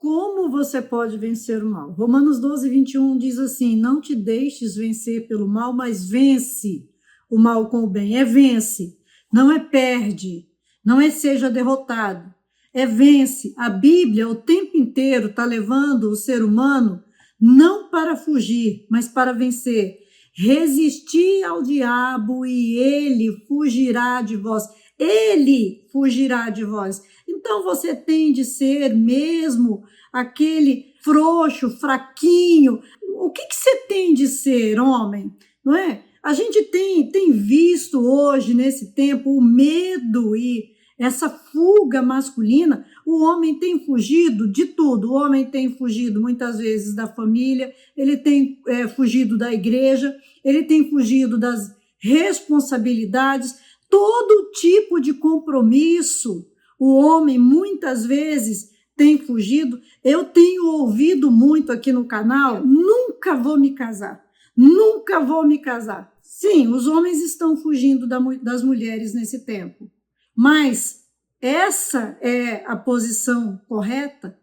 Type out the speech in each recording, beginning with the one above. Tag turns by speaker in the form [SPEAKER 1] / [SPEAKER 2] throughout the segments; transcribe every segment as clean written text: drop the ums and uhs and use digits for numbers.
[SPEAKER 1] Como você pode vencer o mal? Romanos 12, 21 diz assim: não te deixes vencer pelo mal, mas vence o mal com o bem. É vence, não é perde, não é seja derrotado, é vence. A Bíblia o tempo inteiro está levando o ser humano não para fugir, mas para vencer. Resistir ao diabo e ele fugirá de vós. Ele fugirá de vós. Então você tem de ser mesmo aquele frouxo, fraquinho. O que você tem de ser, homem? Não é? A gente tem visto hoje, nesse tempo, o medo e essa fuga masculina. O homem tem fugido de tudo. O homem tem fugido muitas vezes da família, ele tem fugido da igreja, ele tem fugido das responsabilidades, todo tipo de compromisso. O homem muitas vezes tem fugido. Eu tenho ouvido muito aqui no canal: nunca vou me casar, nunca vou me casar. Sim, os homens estão fugindo das mulheres nesse tempo, mas essa é a posição correta?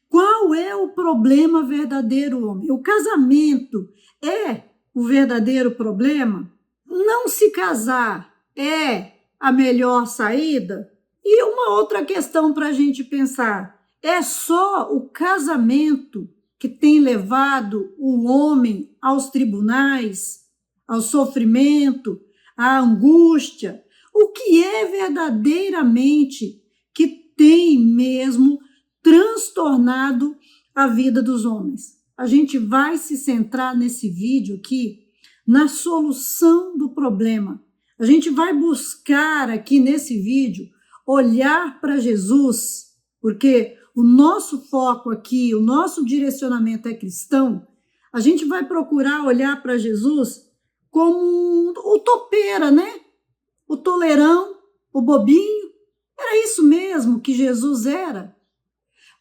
[SPEAKER 1] Qual é o problema verdadeiro, homem? O casamento é o verdadeiro problema? Não se casar é a melhor saída? E uma outra questão para a gente pensar: é só o casamento que tem levado o homem aos tribunais, ao sofrimento, à angústia? O que é verdadeiramente que tem mesmo transtornado a vida dos homens? A gente vai se centrar nesse vídeo aqui na solução do problema. A gente vai buscar aqui nesse vídeo olhar para Jesus, porque o nosso foco aqui, o nosso direcionamento é cristão. A gente vai procurar olhar para Jesus como o topeira, né? O tolerão, o bobinho. Era isso mesmo que Jesus era?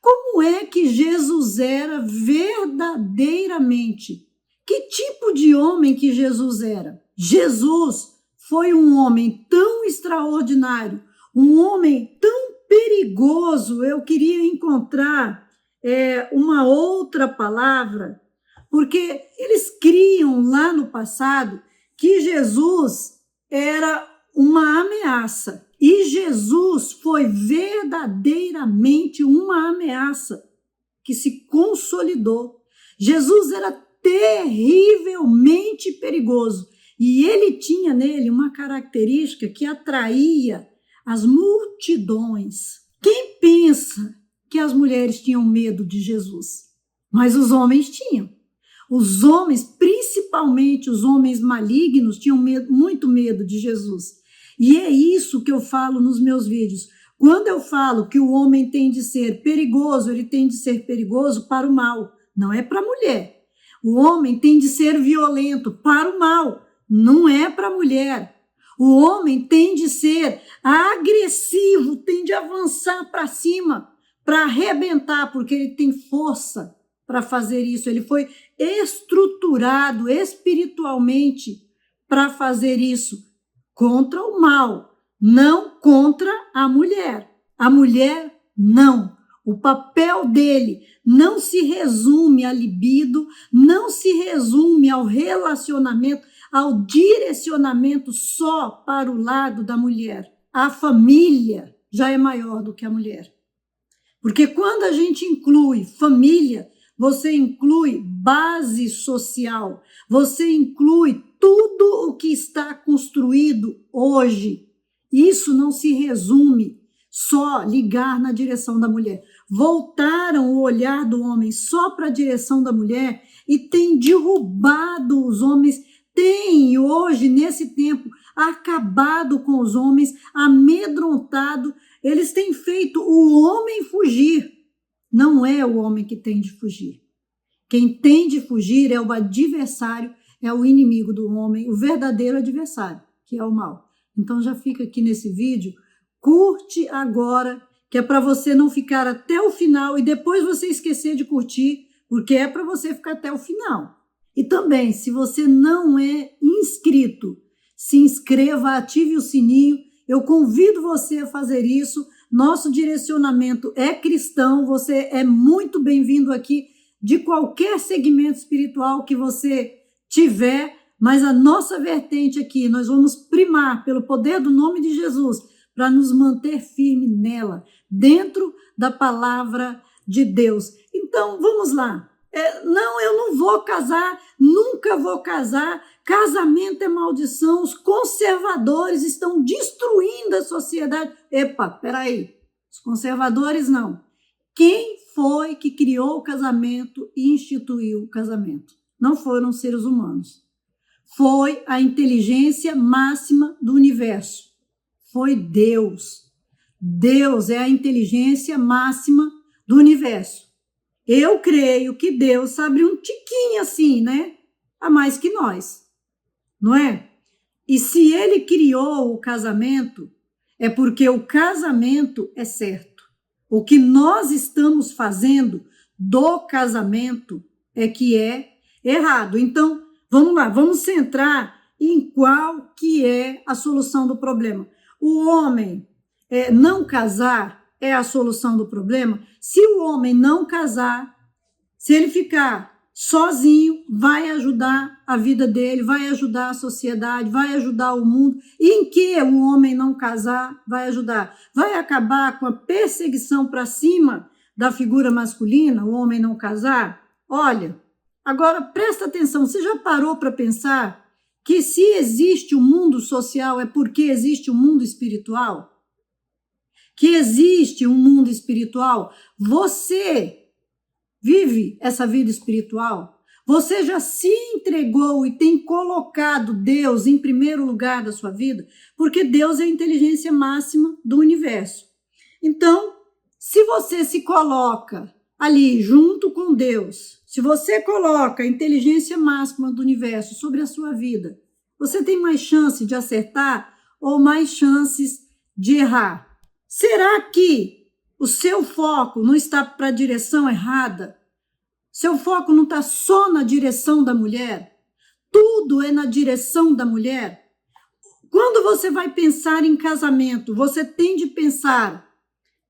[SPEAKER 1] Como é que Jesus era verdadeiramente? Que tipo de homem que Jesus era? Jesus foi um homem tão extraordinário, um homem tão perigoso. Eu queria encontrar uma outra palavra, porque eles criam lá no passado que Jesus era uma ameaça. E Jesus foi verdadeiramente uma ameaça que se consolidou. Jesus era terrivelmente perigoso e ele tinha nele uma característica que atraía as multidões. Quem pensa que as mulheres tinham medo de Jesus? Mas os homens tinham. Os homens, principalmente os homens malignos, tinham muito medo de Jesus. E é isso que eu falo nos meus vídeos. Quando eu falo que o homem tem de ser perigoso, ele tem de ser perigoso para o mal, não é para a mulher. O homem tem de ser violento para o mal, não é para a mulher. O homem tem de ser agressivo, tem de avançar para cima, para arrebentar, porque ele tem força para fazer isso. Ele foi estruturado espiritualmente para fazer isso. Contra o mal, não contra a mulher. A mulher, não. O papel dele não se resume à libido, não se resume ao relacionamento, ao direcionamento só para o lado da mulher. A família já é maior do que a mulher. Porque quando a gente inclui família, você inclui base social, você inclui tudo o que está construído hoje. Isso não se resume só ligar na direção da mulher. Voltaram o olhar do homem só para a direção da mulher e tem derrubado os homens, tem hoje, nesse tempo, acabado com os homens, amedrontado. Eles têm feito o homem fugir. Não é o homem que tem de fugir. Quem tem de fugir é o adversário, é o inimigo do homem, o verdadeiro adversário, que é o mal. Então já fica aqui nesse vídeo, curte agora, que é para você não ficar até o final e depois você esquecer de curtir, porque é para você ficar até o final. E também, se você não é inscrito, se inscreva, ative o sininho. Eu convido você a fazer isso Nosso direcionamento é cristão. Você é muito bem-vindo aqui de qualquer segmento espiritual que você tiver, mas a nossa vertente aqui, nós vamos primar pelo poder do nome de Jesus para nos manter firme nela, dentro da palavra de Deus. Então, vamos lá. Não, eu não vou casar, nunca vou casar. Casamento é maldição, os conservadores estão destruindo a sociedade. Epa, peraí, os conservadores não. Quem foi que criou o casamento e instituiu o casamento? Não foram os seres humanos. Foi a inteligência máxima do universo. Foi Deus. Deus é a inteligência máxima do universo. Eu creio que Deus sabe um tiquinho assim, né? A mais que nós, não é? E se ele criou o casamento, é porque o casamento é certo. O que nós estamos fazendo do casamento é que é errado. Então, vamos lá, vamos centrar em qual que é a solução do problema. O homem não casar é a solução do problema. Se o homem não casar, se ele ficar sozinho, vai ajudar a vida dele, vai ajudar a sociedade, vai ajudar o mundo. E em que o homem não casar vai ajudar? Vai acabar com a perseguição para cima da figura masculina, o homem não casar? Olha, agora presta atenção, você já parou para pensar que se existe um mundo social é porque existe um mundo espiritual? Que existe um mundo espiritual? Você vive essa vida espiritual? Você já se entregou e tem colocado Deus em primeiro lugar da sua vida? Porque Deus é a inteligência máxima do universo. Então, se você se coloca ali junto com Deus, se você coloca a inteligência máxima do universo sobre a sua vida, você tem mais chance de acertar ou mais chances de errar? Será que o seu foco não está para a direção errada? Seu foco não está só na direção da mulher? Tudo é na direção da mulher? Quando você vai pensar em casamento, você tem de pensar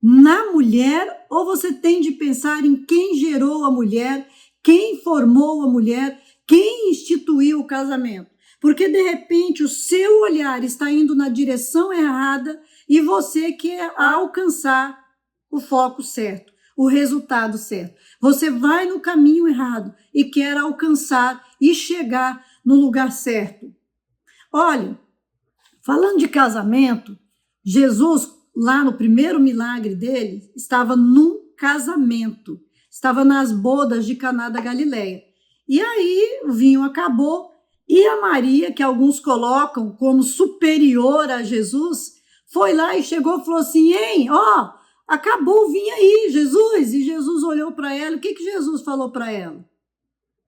[SPEAKER 1] na mulher ou você tem de pensar em quem gerou a mulher, quem formou a mulher, quem instituiu o casamento? Porque, de repente, o seu olhar está indo na direção errada e você quer alcançar o foco certo, o resultado certo. Você vai no caminho errado e quer alcançar e chegar no lugar certo. Olha, falando de casamento, Jesus, lá no primeiro milagre dele, estava num casamento, estava nas bodas de Caná da Galileia. E aí o vinho acabou e a Maria, que alguns colocam como superior a Jesus, foi lá e chegou e falou assim: hein, ó, acabou o vinho aí, Jesus. E Jesus olhou para ela, o que Jesus falou para ela?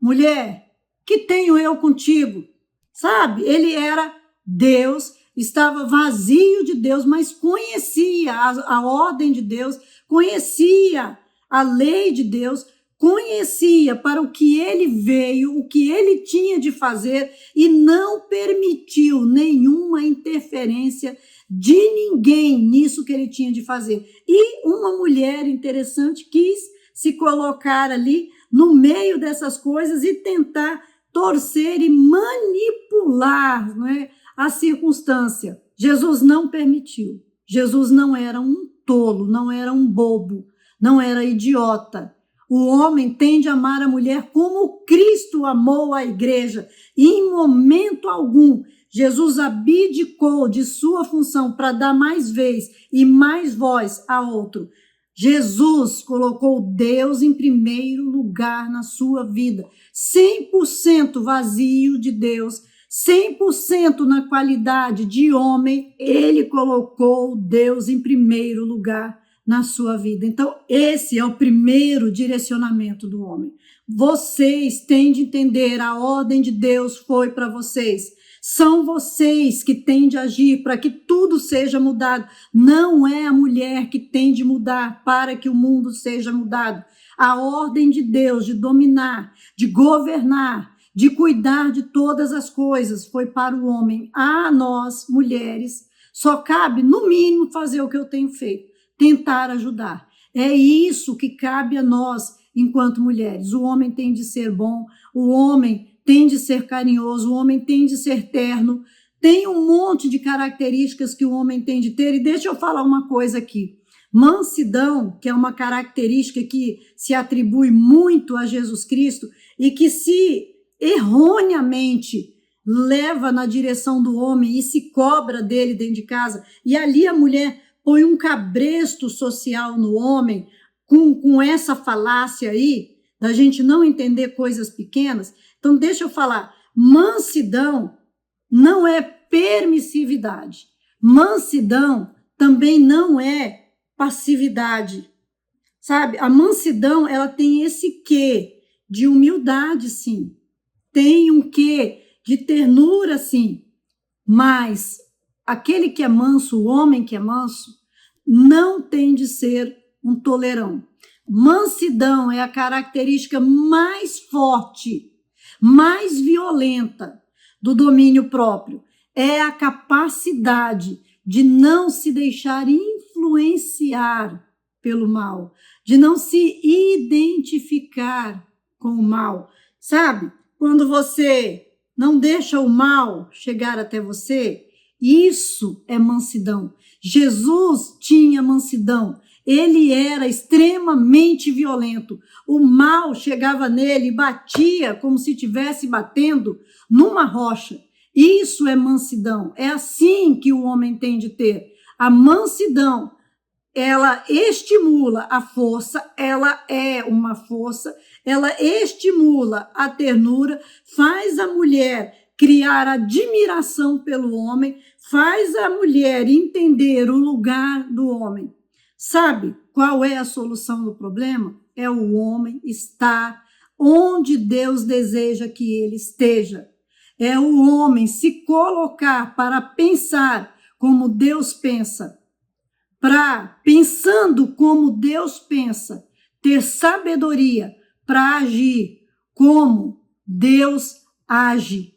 [SPEAKER 1] Mulher, que tenho eu contigo? Sabe, ele era Deus, estava vazio de Deus, mas conhecia a ordem de Deus, conhecia a lei de Deus, conhecia para o que ele veio, o que ele tinha de fazer e não permitiu nenhuma interferência de ninguém nisso que ele tinha de fazer. E uma mulher interessante quis se colocar ali no meio dessas coisas e tentar torcer e manipular, não é, a circunstância. Jesus não permitiu. Jesus não era um tolo, não era um bobo, não era idiota. O homem tem de amar a mulher como Cristo amou a igreja. E em momento algum, Jesus abdicou de sua função para dar mais vez e mais voz a outro. Jesus colocou Deus em primeiro lugar na sua vida. 100% vazio de Deus, 100% na qualidade de homem, ele colocou Deus em primeiro lugar na sua vida. Então, esse é o primeiro direcionamento do homem. Vocês têm de entender, a ordem de Deus foi para vocês. São vocês que têm de agir para que tudo seja mudado. Não é a mulher que tem de mudar para que o mundo seja mudado. A ordem de Deus de dominar, de governar, de cuidar de todas as coisas foi para o homem. A nós, mulheres, só cabe, no mínimo, fazer o que eu tenho feito. tentar ajudar. É isso que cabe a nós, enquanto mulheres. O homem tem de ser bom, o homem tem de ser carinhoso, o homem tem de ser terno. Tem um monte de características que o homem tem de ter. E deixa eu falar uma coisa aqui. Mansidão, que é uma característica que se atribui muito a Jesus Cristo e que se erroneamente leva na direção do homem e se cobra dele dentro de casa, e ali a mulher põe um cabresto social no homem com essa falácia aí, da gente não entender coisas pequenas. Então, deixa eu falar, mansidão não é permissividade. Mansidão também não é passividade, sabe? A mansidão, ela tem esse quê de humildade, sim. Tem um quê de ternura, sim. Mas aquele que é manso, o homem que é manso, não tem de ser um tolerão. Mansidão é a característica mais forte, mais violenta do domínio próprio. É a capacidade de não se deixar influenciar pelo mal, de não se identificar com o mal. Sabe? Quando você não deixa o mal chegar até você, isso é mansidão. Jesus tinha mansidão. Ele era extremamente violento. O mal chegava nele e batia como se estivesse batendo numa rocha. Isso é mansidão. É assim que o homem tem de ter. A mansidão, ela estimula a força, ela é uma força, ela estimula a ternura, faz a mulher criar admiração pelo homem, faz a mulher entender o lugar do homem. Sabe qual é a solução do problema? É o homem estar onde Deus deseja que ele esteja. É o homem se colocar para pensar como Deus pensa, para, pensando como Deus pensa, ter sabedoria para agir como Deus age,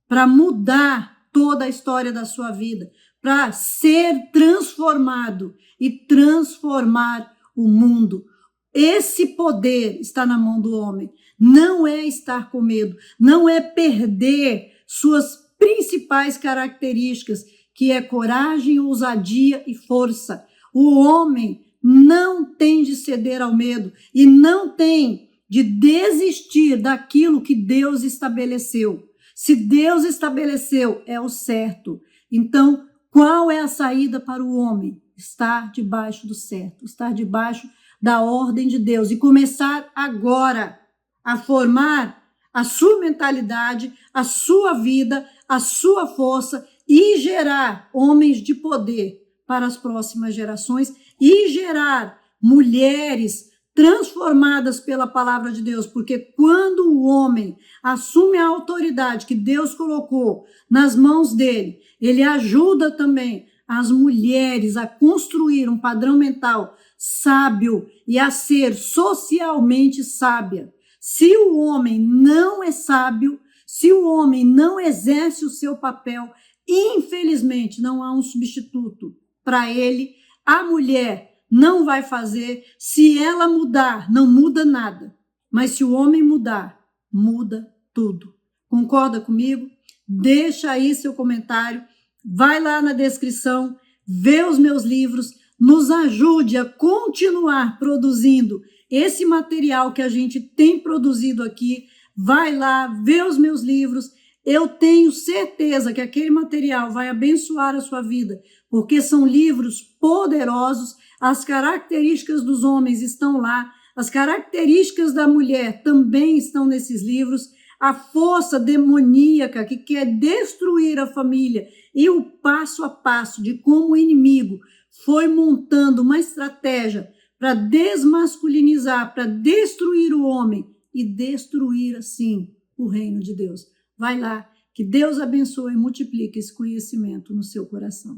[SPEAKER 1] para mudar toda a história da sua vida, para ser transformado e transformar o mundo. Esse poder está na mão do homem. Não é estar com medo, não é perder suas principais características, que é coragem, ousadia e força. O homem não tem de ceder ao medo e não tem de desistir daquilo que Deus estabeleceu. Se Deus estabeleceu, é o certo. Então, qual é a saída para o homem? Estar debaixo do certo, estar debaixo da ordem de Deus e começar agora a formar a sua mentalidade, a sua vida, a sua força e gerar homens de poder para as próximas gerações e gerar mulheres transformadas pela palavra de Deus, porque quando o homem assume a autoridade que Deus colocou nas mãos dele, ele ajuda também as mulheres a construir um padrão mental sábio e a ser socialmente sábia. Se o homem não é sábio, se o homem não exerce o seu papel, infelizmente não há um substituto para ele. A mulher não vai fazer. Se ela mudar, não muda nada. Mas se o homem mudar, muda tudo. Concorda comigo? Deixa aí seu comentário. Vai lá na descrição, vê os meus livros, nos ajude a continuar produzindo esse material que a gente tem produzido aqui. Vai lá, vê os meus livros. Eu tenho certeza que aquele material vai abençoar a sua vida, porque são livros poderosos. As características dos homens estão lá, as características da mulher também estão nesses livros. A força demoníaca que quer destruir a família e o passo a passo de como o inimigo foi montando uma estratégia para desmasculinizar, para destruir o homem e destruir, assim, o reino de Deus. Vai lá, que Deus abençoe e multiplique esse conhecimento no seu coração.